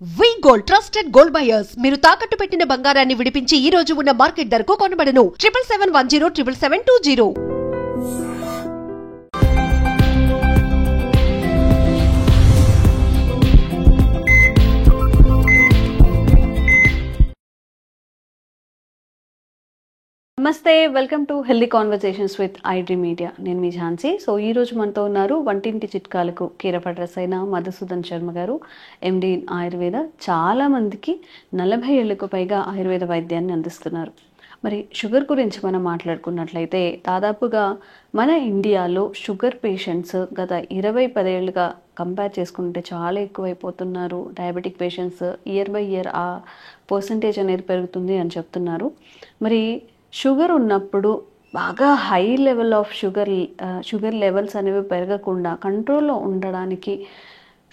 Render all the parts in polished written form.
వి gold trusted gold buyers మీరు తాకట్టు పెట్టిన బంగారాన్ని విడిపించి ఈ రోజు ఉన్న మార్కెట్ ధరకు కొనబడను 7771077720. నమస్తే, welcome to healthy conversations with ఐడ్రీ media. నేను మీ ఝాన్సీ. సో ఈ రోజు మనతో ఉన్నారు వంటింటి చిట్కాలకు కీరపడ్రస్ అయిన మధుసూదన్ శర్మ గారు, ఎండి ఆయుర్వేద. చాలా మందికి 40 ఏళ్లకు పైగా ఆయుర్వేద వైద్యాన్ని అందిస్తున్నారు. మరి షుగర్ గురించి మనం మాట్లాడుకున్నట్లయితే దాదాపుగా మన ఇండియాలో షుగర్ పేషెంట్స్ గత 20-10 ఏళ్ళుగా కంపేర్ చేసుకుంటే చాలా ఎక్కువైపోతున్నారు. Diabetic patients year by year ఆ పర్సంటేజ్ అనేది పెరుగుతుంది అని చెప్తున్నారు. మరి షుగర్ ఉన్నప్పుడు బాగా high level of sugar levels అనేవి పెరగకుండా కంట్రోల్లో ఉండడానికి,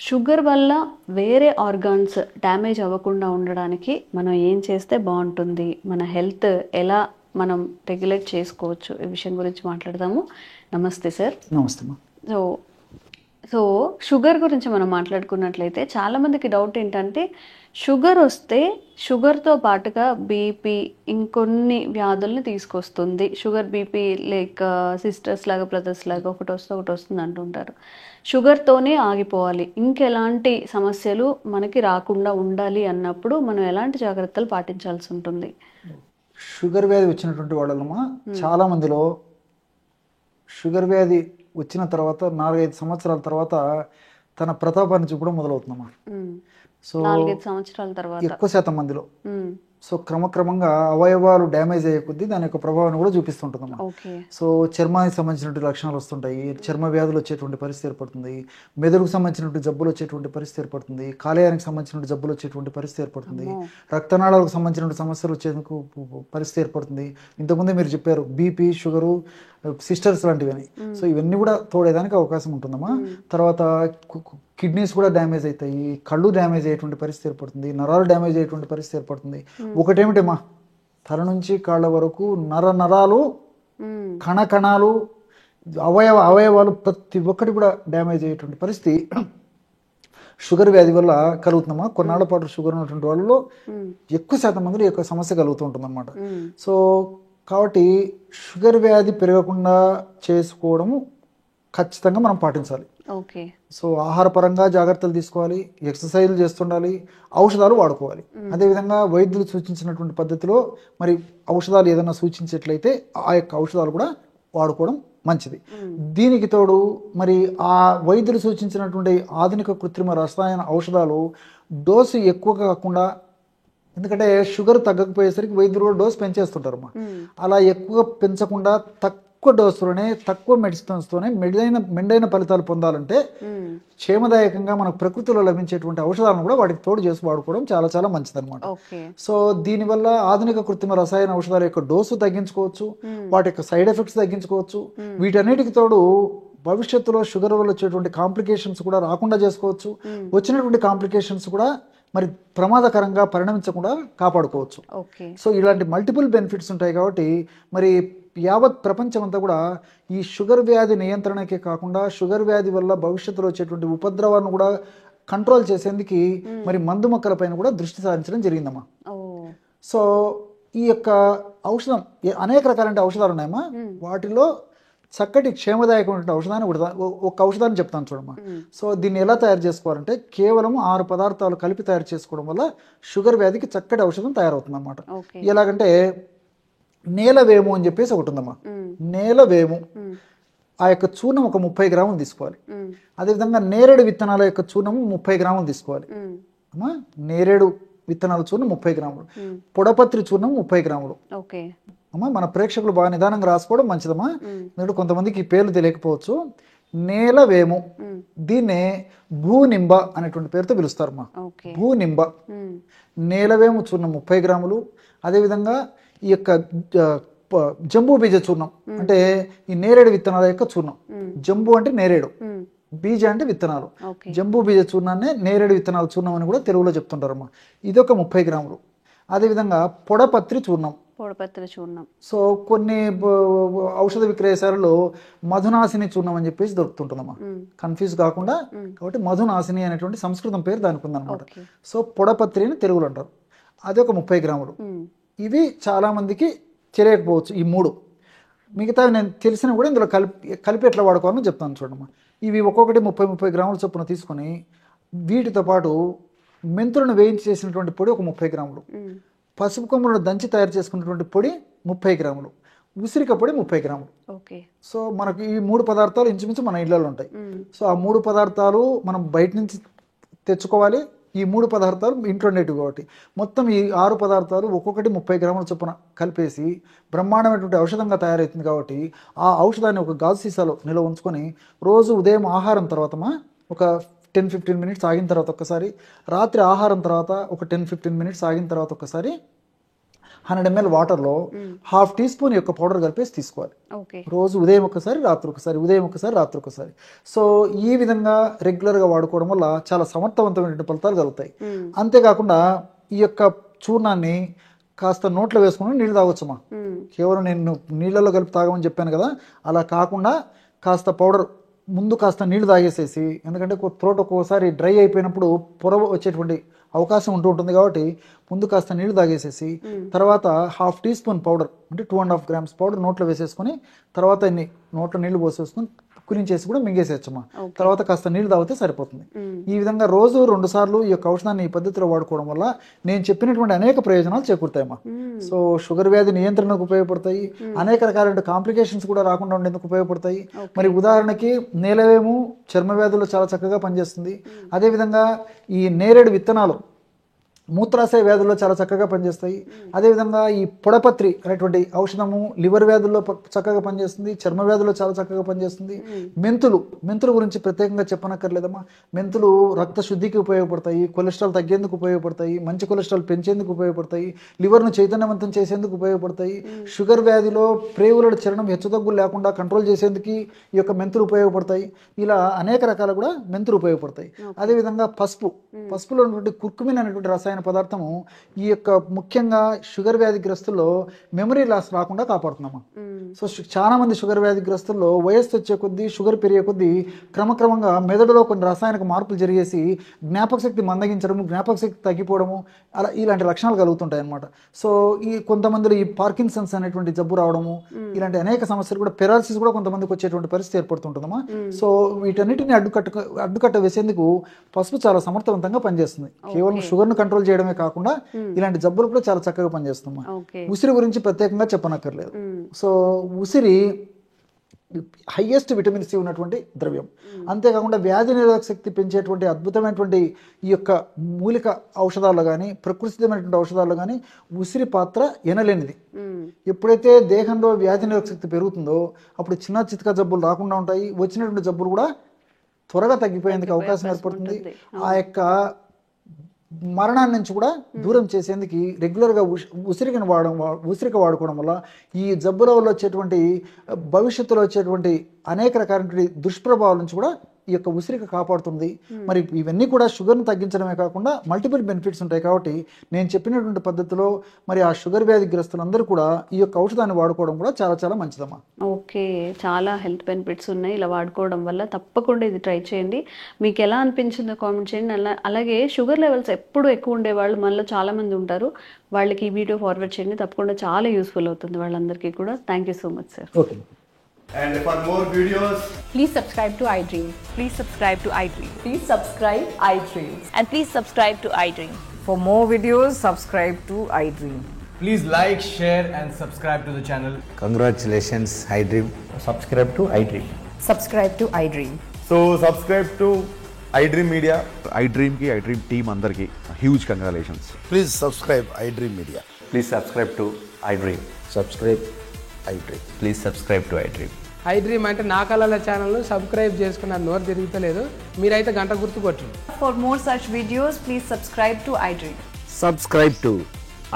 షుగర్ వల్ల వేరే ఆర్గాన్స్ డ్యామేజ్ అవ్వకుండా ఉండడానికి మనం ఏం చేస్తే బాగుంటుంది, మన హెల్త్ ఎలా మనం రెగ్యులేట్ చేసుకోవచ్చు, ఈ విషయం గురించి మాట్లాడదాము. నమస్తే సార్. నమస్తే. సో షుగర్ గురించి మనం మాట్లాడుకున్నట్లయితే చాలామందికి డౌట్ ఏంటంటే, షుగర్ వస్తే షుగర్తో పాటుగా బీపీ ఇంకొన్ని వ్యాధుల్ని తీసుకొస్తుంది. షుగర్ బీపీ లైక్ సిస్టర్స్ లాగా బ్రదర్స్ లాగా ఒకటి వస్తుంది అంటుంటారు. షుగర్తోనే ఆగిపోవాలి, ఇంకెలాంటి సమస్యలు మనకి రాకుండా ఉండాలి అన్నప్పుడు మనం ఎలాంటి జాగ్రత్తలు పాటించాల్సి ఉంటుంది? షుగర్ వ్యాధి వచ్చినటువంటి వాళ్ళమ్మా చాలా మందిలో షుగర్ వ్యాధి వచ్చిన తర్వాత 4-5 సంవత్సరాల తర్వాత తన ప్రతాపాన్ని చూపడం మొదలవుతుందమ్మా. సో 4-5 సంవత్సరాల తర్వాత ఎక్కువ శాతం మందిలో సో క్రమక్రమంగా అవయవాలు డ్యామేజ్ అయ్యే కొద్దీ దాని యొక్క ప్రభావాన్ని కూడా చూపిస్తుంటుందమ్మా. సో చర్మానికి సంబంధించినటువంటి లక్షణాలు వస్తుంటాయి, చర్మ వ్యాధులు వచ్చేటువంటి పరిస్థితి ఏర్పడుతుంది, మెదడుకు సంబంధించినటువంటి జబ్బులు వచ్చేటువంటి పరిస్థితి ఏర్పడుతుంది, కాలేయానికి సంబంధించినటువంటి జబ్బులు వచ్చేటువంటి పరిస్థితి ఏర్పడుతుంది, రక్తనాళాలకు సంబంధించినటువంటి సమస్యలు వచ్చేందుకు పరిస్థితి ఏర్పడుతుంది. ఇంతకుముందే మీరు చెప్పారు బీపీ, షుగరు, సిస్టర్స్ లాంటివి అని. సో ఇవన్నీ కూడా తోడేదానికి అవకాశం ఉంటుందమ్మా. తర్వాత కిడ్నీస్ కూడా డ్యామేజ్ అవుతాయి, కళ్ళు డ్యామేజ్ అయ్యేటువంటి పరిస్థితి ఏర్పడుతుంది, నరాలు డ్యామేజ్ అయ్యేటువంటి పరిస్థితి ఏర్పడుతుంది. ఒకటేమిటమ్మా, తల నుంచి కాళ్ళ వరకు నరాలు, కణకణాలు, అవయవాలు ప్రతి ఒక్కటి కూడా డ్యామేజ్ అయ్యేటువంటి పరిస్థితి షుగర్ వ్యాధి వల్ల కలుగుతుందమ్మా. కొన్నాళ్ల పాటు షుగర్ ఉన్నటువంటి వాళ్ళలో ఎక్కువ శాతం మందిలో ఎక్కువ సమస్య కలుగుతూ ఉంటుంది అన్నమాట. సో కాబట్టి షుగర్ వ్యాధి పెరగకుండా చేసుకోవడము ఖచ్చితంగా మనం పాటించాలి. సో ఆహారపరంగా జాగ్రత్తలు తీసుకోవాలి, ఎక్సర్సైజ్లు చేస్తుండాలి, ఔషధాలు వాడుకోవాలి. అదేవిధంగా వైద్యులు సూచించినటువంటి పద్ధతిలో మరి ఔషధాలు ఏదైనా సూచించేట్లయితే ఆ యొక్క ఔషధాలు కూడా వాడుకోవడం మంచిది. దీనికి తోడు మరి ఆ వైద్యులు సూచించినటువంటి ఆధునిక కృత్రిమ రసాయన ఔషధాలు డోసు ఎక్కువ కాకుండా, ఎందుకంటే షుగర్ తగ్గకపోయేసరికి వైద్యులు కూడా డోసు పెంచేస్తుంటారమ్మా. అలా ఎక్కువ పెంచకుండా తక్కువ డోసులోనే, తక్కువ మెడిసిన్స్తోనే మెండైన ఫలితాలు పొందాలంటే క్షేమదాయకంగా మనకు ప్రకృతిలో లభించేటువంటి ఔషధాలను కూడా వాటికి తోడు చేసి వాడుకోవడం చాలా చాలా మంచిది అనమాట. సో దీనివల్ల ఆధునిక కృత్రిమ రసాయన ఔషధాల యొక్క డోసు తగ్గించుకోవచ్చు, వాటి యొక్క సైడ్ ఎఫెక్ట్స్ తగ్గించుకోవచ్చు. వీటన్నిటికి తోడు భవిష్యత్తులో షుగర్ వల్ల వచ్చేటువంటి కాంప్లికేషన్స్ కూడా రాకుండా చేసుకోవచ్చు. వచ్చినటువంటి కాంప్లికేషన్స్ కూడా మరి ప్రమాదకరంగా పరిణమించకుండా కాపాడుకోవచ్చు. సో ఇలాంటి మల్టిపుల్ బెనిఫిట్స్ ఉంటాయి. కాబట్టి మరి యావత్ ప్రపంచం అంతా కూడా ఈ షుగర్ వ్యాధి నియంత్రణకే కాకుండా షుగర్ వ్యాధి వల్ల భవిష్యత్తులో వచ్చేటువంటి ఉపద్రవాన్ని కూడా కంట్రోల్ చేసేందుకు మరి మందు మొక్కల పైన కూడా దృష్టి సారించడం జరిగిందమ్మా. సో ఈ యొక్క ఔషధం అనేక రకాలైన ఔషధాలు ఉన్నాయమ్మా. వాటిలో చక్కటి క్షేమదాయకమైన ఔషధాన్ని ఒక ఔషధాన్ని చెప్తాను చూడమ్మా. సో దీన్ని ఎలా తయారు చేసుకోవాలంటే కేవలం 6 పదార్థాలు కలిపి తయారు చేసుకోవడం వల్ల షుగర్ వ్యాధికి చక్కటి ఔషధం తయారవుతుంది అన్నమాట. ఎలాగంటే నేలవేము అని చెప్పేసి ఒకటి ఉందమ్మా. నేలవేము ఆ యొక్క చూర్ణం ఒక 30 గ్రాములు తీసుకోవాలి. అదేవిధంగా నేరేడు విత్తనాల యొక్క చూర్ణము 30 గ్రాములు తీసుకోవాలి అమ్మా. నేరేడు విత్తనాల చూర్ణం 30 గ్రాములు, పొడపత్రి చూర్ణం 30 గ్రాములు అమ్మా. మన ప్రేక్షకులు బాగా నిదానంగా రాసుకోవడం మంచిదమ్మా, ఎందుకంటే కొంతమందికి ఈ పేర్లు తెలియకపోవచ్చు. నేలవేము, దీన్నే భూనింబ అనేటువంటి పేరుతో పిలుస్తారమ్మా. భూనింబ, నేలవేము చూర్ణం 30 గ్రాములు. అదేవిధంగా ఈ యొక్క జంబూ బీజ చూర్ణం అంటే ఈ నేరేడు విత్తనాల యొక్క చూర్ణం. జంబూ అంటే నేరేడు, బీజ అంటే విత్తనాలు. జంబూ బీజ చూర్ణాన్ని నేరేడు విత్తనాల చూర్ణం అని కూడా తెలుగులో చెప్తుంటారమ్మా. ఇది ఒక 30 గ్రాములు. అదేవిధంగా పొడపత్రి చూర్ణం పొడపత్రి చూర్ణం. సో కొన్ని ఔషధ విక్రయశాలలో మధునాశిని చూర్ణం అని చెప్పేసి దొరుకుతుంటుందమ్మా, కన్ఫ్యూజ్ కాకుండా. కాబట్టి మధునాశిని అనేటువంటి సంస్కృతం పేరు దానికి ఉందన్నమాట. సో పొడపత్రి అని తెలుగులో అంటారు. అది ఒక 30 గ్రాములు. ఇవి చాలా మందికి తెలియకపోవచ్చు ఈ 3. మిగతా నేను తెలిసిన కూడా ఇందులో కలిపి ఎట్లా వాడుకోవాలని చెప్తాను చూడమ్మా. ఇవి ఒక్కొక్కటి 30 గ్రాముల చొప్పున తీసుకొని వీటితో పాటు మెంతులను వేయించి చేసినటువంటి పొడి ఒక 30 గ్రాములు, పసుపు కొమ్ములను దంచి తయారు చేసుకున్నటువంటి పొడి 30 గ్రాములు, ఉసిరిక పొడి 30 గ్రాములు. సో మనకి ఈ 3 పదార్థాలు ఇంచుమించు మన ఇళ్లలో ఉంటాయి. సో ఆ 3 పదార్థాలు మనం బయట నుంచి తెచ్చుకోవాలి. ఈ 3 పదార్థాలు ఇంట్లో ఉండేటివి కాబట్టి మొత్తం ఈ 6 పదార్థాలు ఒక్కొక్కటి 30 గ్రాముల చొప్పున కలిపేసి బ్రహ్మాండమైనటువంటి ఔషధంగా తయారవుతుంది. కాబట్టి ఆ ఔషధాన్ని ఒక గాజు సీసాలో నిల్వ ఉంచుకొని రోజు ఉదయం ఆహారం తర్వాత ఒక 10-15 మినిట్స్ ఆగిన తర్వాత ఒక్కసారి, రాత్రి ఆహారం తర్వాత ఒక 10-15 మినిట్స్ ఆగిన తర్వాత ఒక్కసారి 100 ml వాటర్లో 1/2 టీ స్పూన్ యొక్క పౌడర్ కలిపేసి తీసుకోవాలి. రోజు ఉదయం ఒకసారి, రాత్రి ఒకసారి, ఉదయం ఒకసారి, రాత్రి ఒకసారి. సో ఈ విధంగా రెగ్యులర్గా వాడుకోవడం వల్ల చాలా సమర్థవంతమైన ఫలితాలు కలుగుతాయి. అంతేకాకుండా ఈ యొక్క చూర్ణాన్ని కాస్త నోట్లో వేసుకుని నీళ్ళు తాగొచ్చమ్మా. కేవలం నేను నీళ్ళలో కలిపి తాగమని చెప్పాను కదా, అలా కాకుండా కాస్త పౌడర్ ముందు కాస్త నీళ్లు తాగేసేసి, ఎందుకంటే త్రోట్ ఒక్కోసారి డ్రై అయిపోయినప్పుడు పొర వచ్చేటువంటి అవకాశం ఉంటుంది. కాబట్టి ముందు కాస్త నీళ్లు తాగేసేసి తర్వాత 1/2 టీ స్పూన్ పౌడర్ అంటే 2.5 grams పౌడర్ నోట్లో వేసేసుకొని తర్వాత నోట్లో నీళ్లు పోసేసుకొని కురించేసి కూడా మింగేసేయచ్చమ్మా. తర్వాత కాస్త నీళ్లు తాగితే సరిపోతుంది. ఈ విధంగా రోజు 2 సార్లు ఈ యొక్క ఔషధాన్ని ఈ పద్ధతిలో వాడుకోవడం వల్ల నేను చెప్పినటువంటి అనేక ప్రయోజనాలు చేకూరుతాయమ్మా. సో షుగర్ వ్యాధి నియంత్రణకు ఉపయోగపడతాయి, అనేక రకాలైన కాంప్లికేషన్స్ కూడా రాకుండా ఉండేందుకు ఉపయోగపడతాయి. మరి ఉదాహరణకి నేలవేము చర్మ వ్యాధుల్లో చాలా చక్కగా పనిచేస్తుంది. అదేవిధంగా ఈ నేరేడు విత్తనాలు మూత్రాశయ వ్యాధుల్లో చాలా చక్కగా పనిచేస్తాయి. అదేవిధంగా ఈ పొడపత్రి అనేటువంటి ఔషధము లివర్ వ్యాధుల్లో చక్కగా పనిచేస్తుంది, చర్మ వ్యాధుల్లో చాలా చక్కగా పనిచేస్తుంది. మెంతులు గురించి ప్రత్యేకంగా చెప్పనక్కర్లేదమ్మా. మెంతులు రక్త శుద్ధికి ఉపయోగపడతాయి, కొలెస్ట్రాల్ తగ్గేందుకు ఉపయోగపడతాయి, మంచి కొలెస్ట్రాల్ పెంచేందుకు ఉపయోగపడతాయి, లివర్ను చైతన్యవంతం చేసేందుకు ఉపయోగపడతాయి. షుగర్ వ్యాధిలో ప్రేవుల చలనం హెచ్చుతగ్గులు లేకుండా కంట్రోల్ చేసేందుకు ఈ యొక్క మెంతులు ఉపయోగపడతాయి. ఇలా అనేక రకాలు కూడా మెంతులు ఉపయోగపడతాయి. అదేవిధంగా పసుపులో ఉన్నటువంటి కుర్కుమిన్ అనేటువంటి రసాయన పదార్థము ఈ యొక్క ముఖ్యంగా షుగర్ వ్యాధిగ్రస్తుల్లో మెమరీ లాస్ రాకుండా కాపాడుతున్నామా. సో చాలా మంది షుగర్ వ్యాధిగ్రస్తుల్లో వయస్సు వచ్చే కొద్దీ, షుగర్ పెరిగే కొద్దీ క్రమక్రమంగా మెదడులో కొన్ని రసాయనిక మార్పులు జరిగేసి జ్ఞాపక శక్తి మందగించడము, జ్ఞాపక శక్తి తగ్గిపోవడము, అలా ఇలాంటి లక్షణాలు కలుగుతుంటాయి అన్నమాట. సో ఈ కొంతమందిలో ఈ పార్కిన్సన్స్ అనేటువంటి జబ్బు రావడము, ఇలాంటి అనేక సమస్యలు కూడా, పెరాలసిస్ కూడా కొంతమందికి వచ్చేటువంటి పరిస్థితి ఏర్పడుతుంటుందమ్మా. సో వీటన్నిటిని అడ్డుకట్ట వేసేందుకు పసుపు చాలా సమర్థవంతంగా పనిచేస్తుంది. కేవలం షుగర్ను కంట్రోల్ చేయడమే కాకుండా ఇలాంటి జబ్బులు కూడా చాలా చక్కగా పనిచేస్తుందమ్మా. ఉసిరి గురించి ప్రత్యేకంగా చెప్పనక్కర్లేదు. సో ఉసిరి హైయెస్ట్ విటమిన్ సి ఉన్నటువంటి ద్రవ్యం. అంతేకాకుండా వ్యాధి నిరోధక శక్తి పెంచేటువంటి అద్భుతమైనటువంటి ఈ యొక్క మూలిక ఔషధాల్లో కానీ, ప్రకృతిమైనటువంటి ఔషధాల్లో కానీ ఉసిరి పాత్ర ఎనలేనిది. ఎప్పుడైతే దేహంలో వ్యాధి నిరోధక శక్తి పెరుగుతుందో అప్పుడు చిన్న చితక జబ్బులు రాకుండా ఉంటాయి. వచ్చినటువంటి జబ్బులు కూడా త్వరగా తగ్గిపోయేందుకు అవకాశం ఏర్పడుతుంది. ఆ యొక్క మరణాన్ని నుంచి కూడా దూరం చేసేందుకు రెగ్యులర్గా ఉసిరిక వాడుకోవడం వల్ల ఈ జబ్బుల వల్ల వచ్చేటువంటి భవిష్యత్తులో వచ్చేటువంటి అనేక రకాలైన దుష్ప్రభావాల నుంచి కూడా ఈ యొక్క ఉసిరిక కాపాడుతుంది. మరి ఇవన్నీ కూడా షుగర్ను తగ్గించడమే కాకుండా మల్టిపుల్ బెనిఫిట్స్ ఉంటాయి. కాబట్టి నేను చెప్పినటువంటి పద్ధతిలో మరి ఆ షుగర్ వ్యాధిగ్రస్తులందరూ కూడా ఈ యొక్క ఔషధాన్ని వాడుకోవడం కూడా చాలా చాలా మంచిదమ్మా. ఓకే, చాలా హెల్త్ బెనిఫిట్స్ ఉన్నాయి ఇలా వాడుకోవడం వల్ల. తప్పకుండా ఇది ట్రై చేయండి. మీకు ఎలా అనిపించిందో కామెంట్ చేయండి. అలాగే షుగర్ లెవెల్స్ ఎప్పుడు ఎక్కువ ఉండేవాళ్ళు మనలో చాలా మంది ఉంటారు, వాళ్ళకి ఈ వీడియో ఫార్వర్డ్ చేయండి. తప్పకుండా చాలా యూస్ఫుల్ అవుతుంది వాళ్ళందరికీ కూడా. Thank you so much sir. Okay. And for more videos, please subscribe to iDream. Please subscribe to iDream. Please subscribe iDream. And please subscribe to iDream. For more videos, subscribe to iDream. please like, share and subscribe to the channel. Congratulations, iDream. Subscribe to iDream. Subscribe to iDream. So subscribe to iDream Media. iDream team andarki huge congratulations. Please subscribe iDream Media. Please subscribe to iDream. Subscribe iDream. Please subscribe to iDream. iDream అంటే నా కళల ఛానల్ను subscribe చేసుకున్న నోరు తిరుగుతలేదు, మీరైతే గంట గుర్తు కొట్టండి. For more such videos, please subscribe to iDream. Subscribe to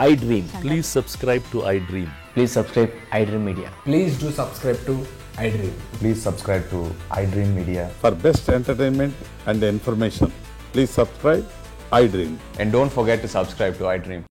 iDream. Please subscribe to iDream. Please subscribe iDream Media. Please do subscribe to iDream. Please subscribe to iDream Media. For best entertainment and information, please subscribe iDream. And don't forget to subscribe to iDream.